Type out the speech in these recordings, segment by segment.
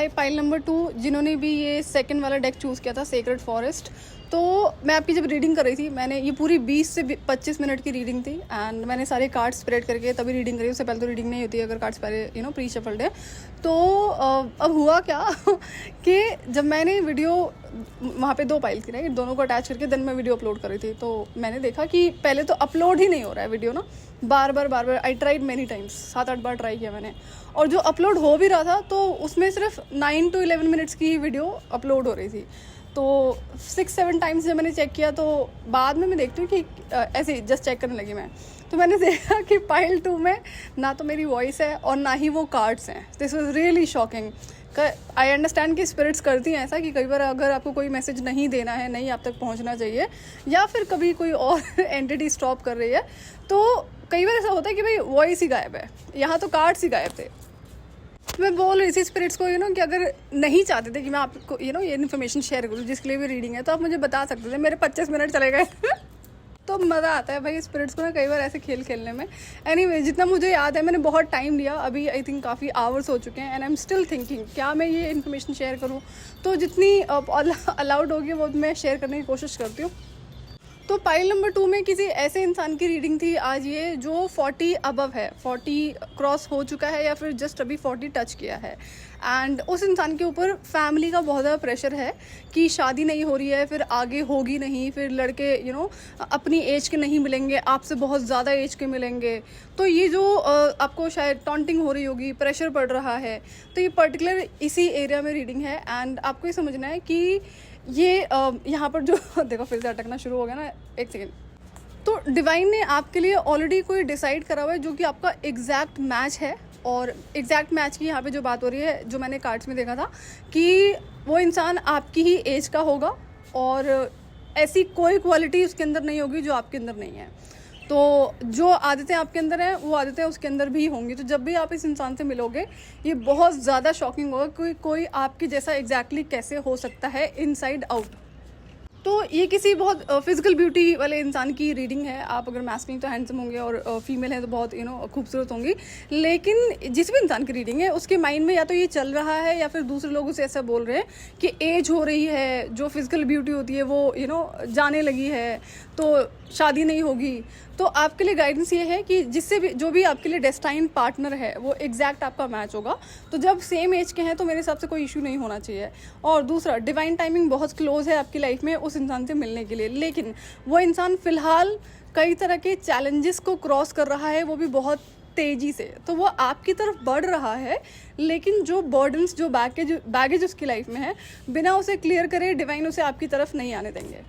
हाय pile number 2 जिन्होंने भी ये सेकंड वाला डेक चूज़ किया था सेक्रेड फॉरेस्ट। तो मैं आपकी जब रीडिंग कर रही थी, मैंने ये पूरी 20 से 25 मिनट की रीडिंग थी एंड मैंने सारे कार्ड स्प्रेड करके तभी रीडिंग करी। उससे पहले तो रीडिंग नहीं होती अगर कार्ड्स पहले प्री शफल्ड है। तो अब हुआ क्या कि जब मैंने वीडियो वहाँ पे 2 फाइल थी राइट, दोनों को अटैच करके देन मैं वीडियो अपलोड कर रही थी, तो मैंने देखा कि पहले तो अपलोड ही नहीं हो रहा है वीडियो ना, बार बार आई ट्राइड मेनी टाइम्स, 7-8 बार ट्राई किया मैंने। और जो अपलोड हो भी रहा था तो उसमें सिर्फ 9 to 11 मिनट्स की वीडियो अपलोड हो रही थी। तो 6-7 टाइम्स जब मैंने चेक किया तो बाद में मैं देखती हूँ कि ऐसे ही जस्ट चेक करने लगी मैं, तो मैंने देखा कि पाइल 2 में ना तो मेरी वॉइस है और ना ही वो कार्ड्स हैं। This was really shocking. I understand कि स्पिरिट्स करती हैं ऐसा कि कई बार अगर आपको कोई मैसेज नहीं देना है, नहीं आप तक पहुंचना चाहिए, या फिर कभी कोई और एंटिटी स्टॉप कर रही है, तो कई बार ऐसा होता है कि भाई वॉइस ही गायब है, यहाँ तो कार्ड्स ही गायब थे। मैं बोल रही थी स्पिरिट्स को कि अगर नहीं चाहते थे कि मैं आपको ये इन्फॉर्मेशन शेयर करूँ जिसके लिए भी रीडिंग है, तो आप मुझे बता सकते थे। मेरे 25 मिनट चले गए तो मज़ा आता है भाई स्पिरिट्स को ना कई बार ऐसे खेल खेलने में। एनीवे, जितना मुझे याद है मैंने बहुत टाइम लिया, अभी आई थिंक काफ़ी आवर्स हो चुके हैं and I am still thinking क्या मैं ये इन्फॉर्मेशन शेयर करूँ। तो जितनी अलाउड होगी वो मैं शेयर करने की कोशिश करती हूँ। तो पाइल नंबर 2 में किसी ऐसे इंसान की रीडिंग थी आज ये जो 40 अबव है, 40 क्रॉस हो चुका है या फिर जस्ट अभी 40 टच किया है। एंड उस इंसान के ऊपर फैमिली का बहुत ज़्यादा प्रेशर है कि शादी नहीं हो रही है, फिर आगे होगी नहीं, फिर लड़के अपनी एज के नहीं मिलेंगे, आपसे बहुत ज़्यादा एज के मिलेंगे। तो ये जो आपको शायद टॉन्टिंग हो रही होगी, प्रेशर पड़ रहा है, तो ये पर्टिकुलर इसी एरिया में रीडिंग है। एंड आपको ये समझना है कि ये यहाँ पर जो देखो फिर से अटकना शुरू हो गया ना, एक सेकेंड। तो डिवाइन ने आपके लिए ऑलरेडी कोई डिसाइड करा हुआ है जो कि आपका एग्जैक्ट मैच है। और एग्जैक्ट मैच की यहाँ पे जो बात हो रही है, जो मैंने कार्ड्स में देखा था कि वो इंसान आपकी ही एज का होगा और ऐसी कोई क्वालिटी उसके अंदर नहीं होगी जो आपके अंदर नहीं है। तो जो आदतें आपके अंदर हैं वो आदतें उसके अंदर भी होंगी। तो जब भी आप इस इंसान से मिलोगे ये बहुत ज़्यादा शॉकिंग होगा कि कोई आपके जैसा एग्जैक्टली कैसे हो सकता है इनसाइड आउट। तो ये किसी बहुत फिजिकल ब्यूटी वाले इंसान की रीडिंग है। आप अगर मैस्कुलिन तो हैंडसम होंगे और फीमेल है तो बहुत खूबसूरत होंगी। लेकिन जिस भी इंसान की रीडिंग है उसके माइंड में या तो ये चल रहा है या फिर दूसरे लोग उसे ऐसा बोल रहे हैं कि एज हो रही है, जो फिजिकल ब्यूटी होती है वो जाने लगी है, तो शादी नहीं होगी। तो आपके लिए गाइडेंस ये है कि जिससे भी जो भी आपके लिए डेस्टाइन पार्टनर है वो एग्जैक्ट आपका मैच होगा। तो जब सेम एज के हैं तो मेरे हिसाब से कोई इशू नहीं होना चाहिए। और दूसरा, डिवाइन टाइमिंग बहुत क्लोज है आपकी लाइफ में उस इंसान से मिलने के लिए, लेकिन वो इंसान फिलहाल कई तरह के चैलेंजेस को क्रॉस कर रहा है, वो भी बहुत तेज़ी से। तो वो आपकी तरफ बढ़ रहा है, लेकिन जो बर्डन्स, जो बैगेज उसकी लाइफ में है, बिना उसे क्लियर करे डिवाइन उसे आपकी तरफ नहीं आने देंगे।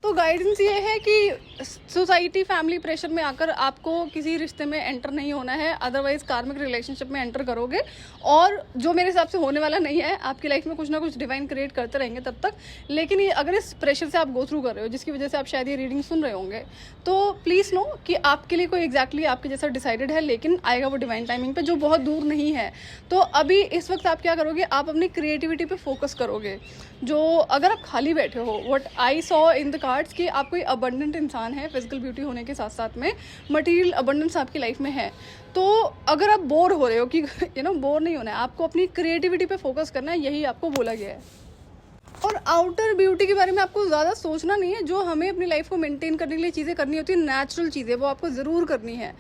तो गाइडेंस ये है कि सोसाइटी फैमिली प्रेशर में आकर आपको किसी रिश्ते में एंटर नहीं होना है, अदरवाइज कार्मिक रिलेशनशिप में एंटर करोगे और जो मेरे हिसाब से होने वाला नहीं है। आपकी लाइफ में कुछ ना कुछ डिवाइन क्रिएट करते रहेंगे तब तक। लेकिन ये अगर इस प्रेशर से आप गो थ्रू कर रहे हो जिसकी वजह से आप शायद ये रीडिंग सुन रहे होंगे, तो प्लीज़ नो कि आपके लिए कोई एग्जैक्टली आपके जैसा डिसाइडेड है, लेकिन आएगा वो डिवाइन टाइमिंग पे जो बहुत दूर नहीं है। तो अभी इस वक्त आप क्या करोगे, आप अपनी क्रिएटिविटी पे फोकस करोगे। जो अगर आप खाली बैठे हो, what I saw in the cards कि आप कोई अबंडेंट इंसान है, फिजिकल ब्यूटी होने के साथ साथ में मटेरियल अबंडेंस आपकी लाइफ में है। तो अगर आप बोर हो रहे हो कि बोर नहीं होना है, आपको अपनी क्रिएटिविटी पे फोकस करना है, यही आपको बोला गया है। और आउटर ब्यूटी के बारे में आपको ज़्यादा सोचना नहीं है। जो हमें अपनी लाइफ को मेंटेन करने के लिए चीज़ें करनी होती है, नेचुरल चीज़ें, वो आपको ज़रूर करनी है,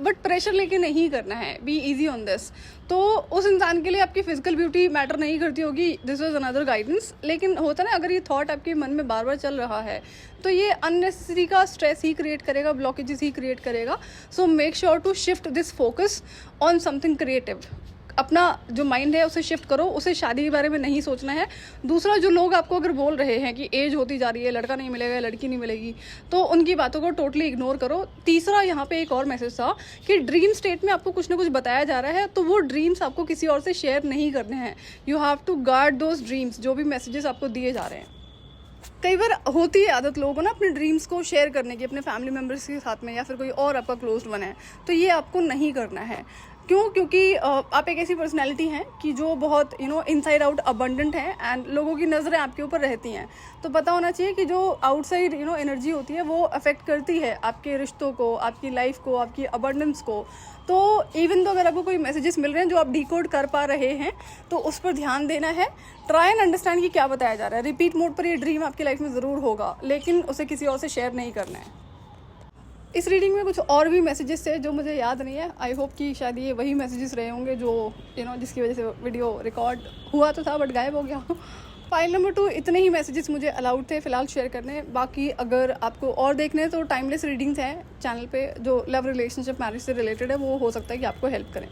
बट प्रेशर लेके नहीं करना है। Be easy on this. तो उस इंसान के लिए आपकी फिजिकल ब्यूटी मैटर नहीं करती होगी, दिस वॉज अनदर गाइडेंस। लेकिन होता ना, अगर ये थॉट आपके मन में बार बार चल रहा है तो ये अननेसेसरी का स्ट्रेस ही क्रिएट करेगा, ब्लॉकेजेस ही क्रिएट करेगा। So make sure to shift this focus on something creative. अपना जो माइंड है उसे शिफ्ट करो, उसे शादी के बारे में नहीं सोचना है। दूसरा, जो लोग आपको अगर बोल रहे हैं कि एज होती जा रही है, लड़का नहीं मिलेगा, लड़की नहीं मिलेगी, तो उनकी बातों को टोटली इग्नोर करो। तीसरा, यहाँ पे एक और मैसेज था कि ड्रीम स्टेट में आपको कुछ ना कुछ बताया जा रहा है, तो वो ड्रीम्स आपको किसी और से शेयर नहीं करने हैं। You have to guard those dreams, जो भी मैसेजेस आपको दिए जा रहे हैं। कई बार होती है आदत लोगों को ना अपने ड्रीम्स को शेयर करने की अपने फैमिली मेम्बर्स के साथ में या फिर कोई और आपका क्लोज्ड वन है, तो ये आपको नहीं करना है। क्यों? क्योंकि आप एक ऐसी पर्सनैलिटी हैं कि जो बहुत इनसाइड आउट अबंडेंट है एंड लोगों की नज़रें आपके ऊपर रहती हैं। तो पता होना चाहिए कि जो आउटसाइड एनर्जी होती है वो अफेक्ट करती है आपके रिश्तों को, आपकी लाइफ को, आपकी अबंडेंस को। तो इवन तो अगर आपको कोई मैसेजेस मिल रहे हैं जो आप डिकोड कर पा रहे हैं तो उस पर ध्यान देना है। ट्राई एंड अंडरस्टैंड कि क्या बताया जा रहा है। रिपीट मोड पर ये ड्रीम आपकी लाइफ में ज़रूर होगा, लेकिन उसे किसी और से शेयर नहीं करना है। इस रीडिंग में कुछ और भी मैसेजेस थे जो मुझे याद नहीं है। आई होप कि शायद ये वही मैसेजेस रहे होंगे जो जिसकी वजह से वीडियो रिकॉर्ड हुआ तो था बट गायब हो गया। फाइल नंबर 2 इतने ही मैसेजेस मुझे अलाउड थे फ़िलहाल शेयर करने। बाकी अगर आपको और देखने हैं तो टाइमलेस रीडिंग्स हैं चैनल पे जो लव, रिलेशनशिप, मैरिज से रिलेटेड है, वो हो सकता है कि आपको हेल्प करें।